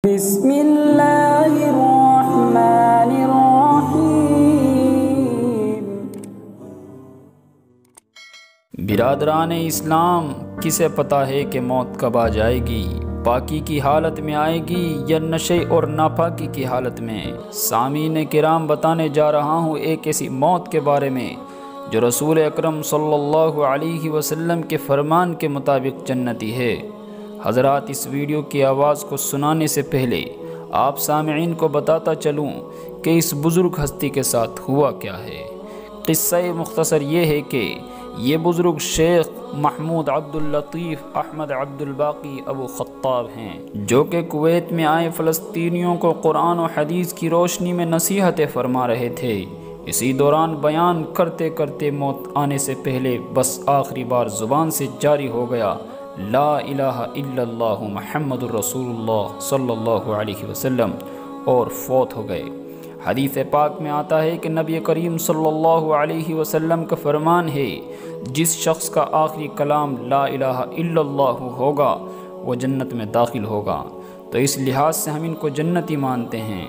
بسم اللہ الرحمن الرحیم۔ برادران اسلام، کسے پتہ ہے کہ موت کب آ جائے گی؟ پاکی کی حالت میں آئے گی یا نشے اور ناپاکی کی حالت میں؟ سامعین کرام، بتانے جا رہا ہوں ایک ایسی موت کے بارے میں جو رسول اکرم صلی اللہ علیہ وسلم کے فرمان کے مطابق جنتی ہے۔ حضرات، اس ویڈیو کی آواز کو سنانے سے پہلے آپ سامعین کو بتاتا چلوں کہ اس بزرگ ہستی کے ساتھ ہوا کیا ہے۔ قصہ مختصر یہ ہے کہ یہ بزرگ شیخ محمود عبداللطیف احمد عبدالباقی ابو خطاب ہیں، جو کہ کویت میں آئے فلسطینیوں کو قرآن و حدیث کی روشنی میں نصیحتیں فرما رہے تھے۔ اسی دوران بیان کرتے کرتے موت آنے سے پہلے بس آخری بار زبان سے جاری ہو گیا، لا الہ الا اللہ محمد الرسول اللہ صلی اللہ علیہ وسلم، اور فوت ہو گئے۔ حدیث پاک میں آتا ہے کہ نبی کریم صلی اللہ علیہ وسلم کا فرمان ہے، جس شخص کا آخری کلام لا الہ الا اللہ ہوگا وہ جنت میں داخل ہوگا۔ تو اس لحاظ سے ہم ان کو جنتی مانتے ہیں۔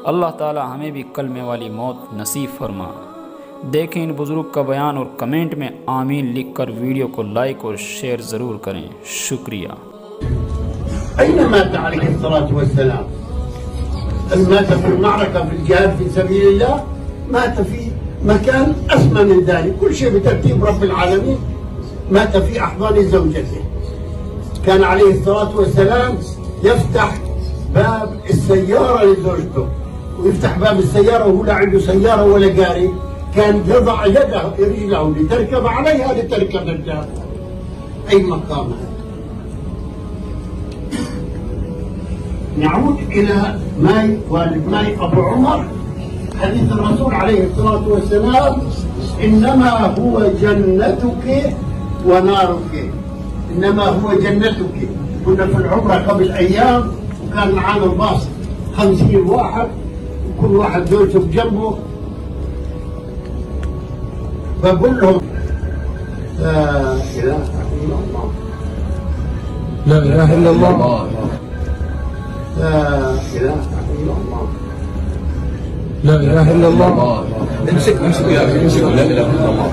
اللہ تعالی ہمیں بھی کلمے والی موت نصیب فرما۔ دیکھیں ان بزرگ کا بیان اور کمنٹ میں آمین لکھ کر ویڈیو کو لائک اور شیئر ضرور کریں۔ شکریہ۔ أين مات عليه الصلاة والسلام؟ مات في المعركة في الجهاد في سبيل الله، مات في مكان أسمى من ذلك، كل شيء بترتيب رب العالمين. مات في أحضان زوجته. كان عليه الصلاة والسلام يفتح باب السيارة لزوجته، ويفتح باب السيارة وهو لا عنده سيارة ولا قاري، كان يضع يده رجله لتركب عليها لتركب الدار. أي مقام هذا؟ نعود إلى ماي والد ماي أبو عمر، حديث الرسول عليه الصلاة والسلام: إنما هو جنتك ونارك، إنما هو جنتك. كنا في العمرة قبل أيام وكان معانا الباص 50 واحد، وكل واحد زوجته بجنبه. بقول لهم لا إله إلا الله، لا إله إلا الله، لا إله إلا الله، لا إله إلا الله. امسكوا يا أخي، امسكوا، لا إله إلا الله.